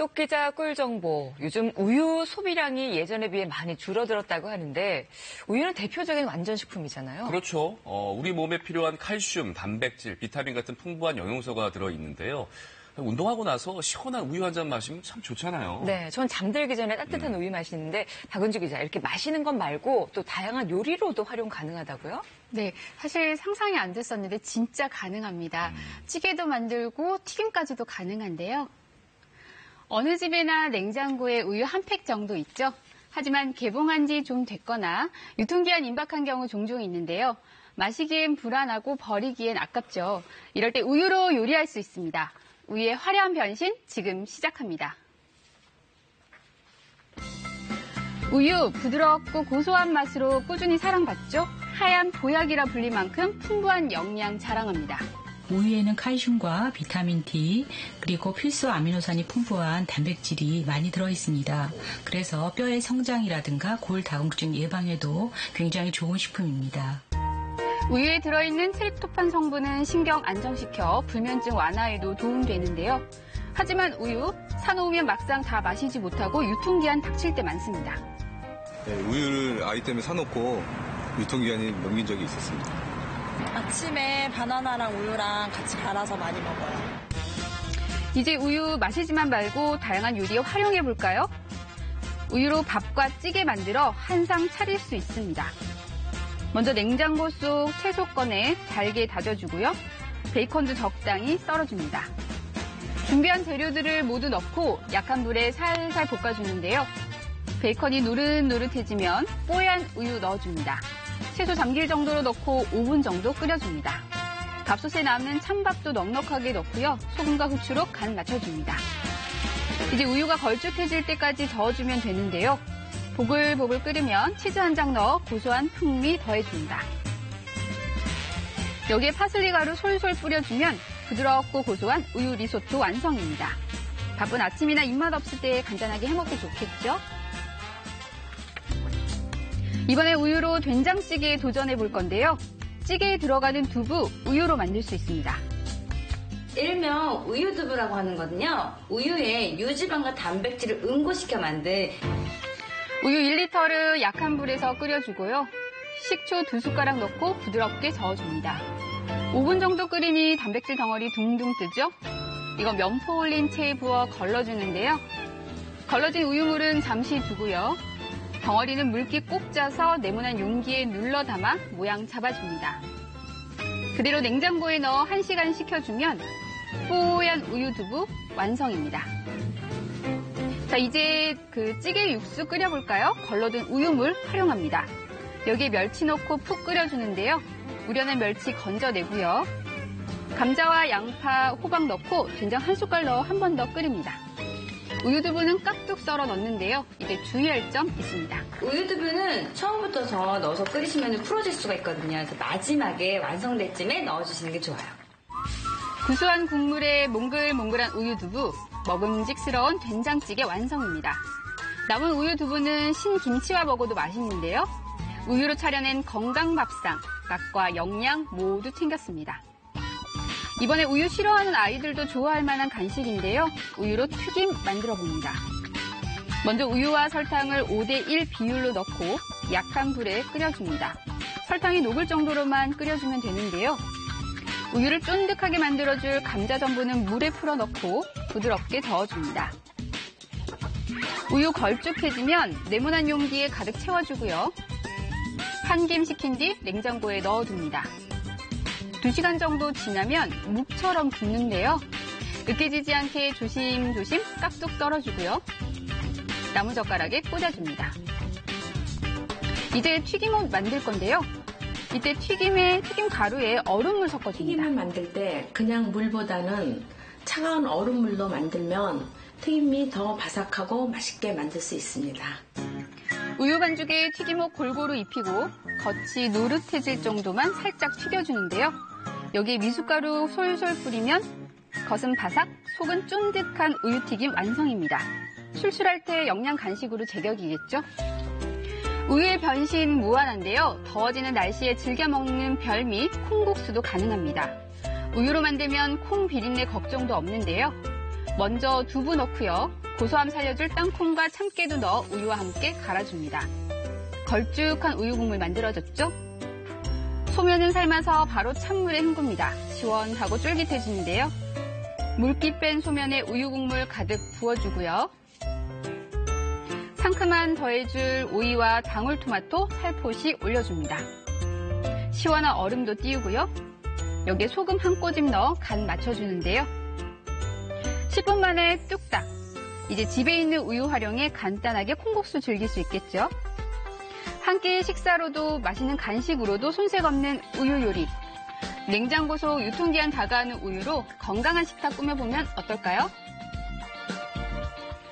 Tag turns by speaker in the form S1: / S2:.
S1: 똑기자 꿀정보. 요즘 우유 소비량이 예전에 비해 많이 줄어들었다고 하는데 우유는 대표적인 완전식품이잖아요.
S2: 그렇죠. 우리 몸에 필요한 칼슘, 단백질, 비타민 같은 풍부한 영양소가 들어있는데요. 운동하고 나서 시원한 우유 한 잔 마시면 참 좋잖아요.
S1: 네, 전 잠들기 전에 따뜻한 우유 마시는데 박은주 기자, 이렇게 마시는 것 말고 또 다양한 요리로도 활용 가능하다고요?
S3: 네, 사실 상상이 안 됐었는데 진짜 가능합니다. 찌개도 만들고 튀김까지도 가능한데요. 어느 집에나 냉장고에 우유 한 팩 정도 있죠. 하지만 개봉한 지 좀 됐거나 유통기한 임박한 경우 종종 있는데요. 마시기엔 불안하고 버리기엔 아깝죠. 이럴 때 우유로 요리할 수 있습니다. 우유의 화려한 변신 지금 시작합니다. 우유, 부드럽고 고소한 맛으로 꾸준히 사랑받죠. 하얀 보약이라 불릴 만큼 풍부한 영양 자랑합니다.
S4: 우유에는 칼슘과 비타민 D, 그리고 필수 아미노산이 풍부한 단백질이 많이 들어있습니다. 그래서 뼈의 성장이라든가 골다공증 예방에도 굉장히 좋은 식품입니다.
S3: 우유에 들어있는 트립토판 성분은 신경 안정시켜 불면증 완화에도 도움되는데요. 하지만 우유, 사놓으면 막상 다 마시지 못하고 유통기한 닥칠 때 많습니다.
S5: 네, 우유를 아이 때문에 사놓고 유통기한이 넘긴 적이 있었습니다.
S6: 아침에 바나나랑 우유랑 같이 갈아서 많이 먹어요.
S3: 이제 우유 마시지만 말고 다양한 요리에 활용해볼까요? 우유로 밥과 찌개 만들어 한상 차릴 수 있습니다. 먼저 냉장고 속 채소 꺼내 잘게 다져주고요. 베이컨도 적당히 썰어줍니다. 준비한 재료들을 모두 넣고 약한 불에 살살 볶아주는데요. 베이컨이 노릇노릇해지면 뽀얀 우유 넣어줍니다. 채소 잠길 정도로 넣고 5분 정도 끓여줍니다. 밥솥에 남는 찬밥도 넉넉하게 넣고요. 소금과 후추로 간 맞춰줍니다. 이제 우유가 걸쭉해질 때까지 저어주면 되는데요. 보글보글 끓으면 치즈 한 장 넣어 고소한 풍미 더해줍니다. 여기에 파슬리 가루 솔솔 뿌려주면 부드럽고 고소한 우유 리소토 완성입니다. 바쁜 아침이나 입맛 없을 때 간단하게 해먹기 좋겠죠? 이번에 우유로 된장찌개에 도전해볼 건데요. 찌개에 들어가는 두부, 우유로 만들 수 있습니다.
S7: 일명 우유두부라고 하는 거는요. 우유에 유지방과 단백질을 응고시켜 만든
S3: 우유 1리터를 약한 불에서 끓여주고요. 식초 2숟가락 넣고 부드럽게 저어줍니다. 5분 정도 끓이니 단백질 덩어리 둥둥 뜨죠? 이건 면포 올린 체에 부어 걸러주는데요. 걸러진 우유물은 잠시 두고요. 덩어리는 물기 꼭 짜서 네모난 용기에 눌러 담아 모양 잡아줍니다. 그대로 냉장고에 넣어 1시간 식혀주면 뽀얀 우유두부 완성입니다. 자, 이제 그 찌개 육수 끓여볼까요? 걸러둔 우유물 활용합니다. 여기에 멸치 넣고 푹 끓여주는데요. 우려낸 멸치 건져내고요. 감자와 양파, 호박 넣고 된장 1숟갈 넣어 한 번 더 끓입니다. 우유두부는 깍둑 썰어 넣는데요. 이제 주의할 점 있습니다.
S7: 우유두부는 처음부터 저 넣어서 끓이시면 풀어질 수가 있거든요. 그래서 마지막에 완성될 쯤에 넣어주시는 게 좋아요.
S3: 구수한 국물에 몽글몽글한 우유두부, 먹음직스러운 된장찌개 완성입니다. 남은 우유두부는 신김치와 먹어도 맛있는데요. 우유로 차려낸 건강밥상, 맛과 영양 모두 챙겼습니다. 이번에 우유 싫어하는 아이들도 좋아할 만한 간식인데요. 우유로 튀김 만들어 봅니다. 먼저 우유와 설탕을 5대1 비율로 넣고 약한 불에 끓여줍니다. 설탕이 녹을 정도로만 끓여주면 되는데요. 우유를 쫀득하게 만들어줄 감자 전분은 물에 풀어 넣고 부드럽게 저어줍니다. 우유 걸쭉해지면 네모난 용기에 가득 채워주고요. 한 김 식힌 뒤 냉장고에 넣어둡니다. 2시간 정도 지나면 묵처럼 붓는데요. 으깨지지 않게 조심조심 깍둑 썰어주고요. 나무젓가락에 꽂아줍니다. 이제 튀김옷 만들 건데요. 이때 튀김 가루에 얼음물 섞어줍니다.
S8: 튀김을 만들 때 그냥 물보다는 차가운 얼음물로 만들면 튀김이 더 바삭하고 맛있게 만들 수 있습니다.
S3: 우유 반죽에 튀김옷 골고루 입히고 겉이 노릇해질 정도만 살짝 튀겨주는데요. 여기에 미숫가루 솔솔 뿌리면 겉은 바삭, 속은 쫀득한 우유튀김 완성입니다. 출출할 때 영양 간식으로 제격이겠죠? 우유의 변신 무한한데요. 더워지는 날씨에 즐겨 먹는 별미 콩국수도 가능합니다. 우유로 만들면 콩 비린내 걱정도 없는데요. 먼저 두부 넣고요. 고소함 살려줄 땅콩과 참깨도 넣어 우유와 함께 갈아줍니다. 걸쭉한 우유 국물 만들어졌죠? 소면은 삶아서 바로 찬물에 헹굽니다. 시원하고 쫄깃해지는데요. 물기 뺀 소면에 우유 국물 가득 부어주고요. 상큼한 더해줄 오이와 방울토마토 살포시 올려줍니다. 시원한 얼음도 띄우고요. 여기에 소금 한 꼬집 넣어 간 맞춰주는데요. 10분 만에 뚝딱! 이제 집에 있는 우유 활용해 간단하게 콩국수 즐길 수 있겠죠. 한 끼 식사로도 맛있는 간식으로도 손색 없는 우유 요리. 냉장고 속 유통기한 다가가는 우유로 건강한 식탁 꾸며보면 어떨까요?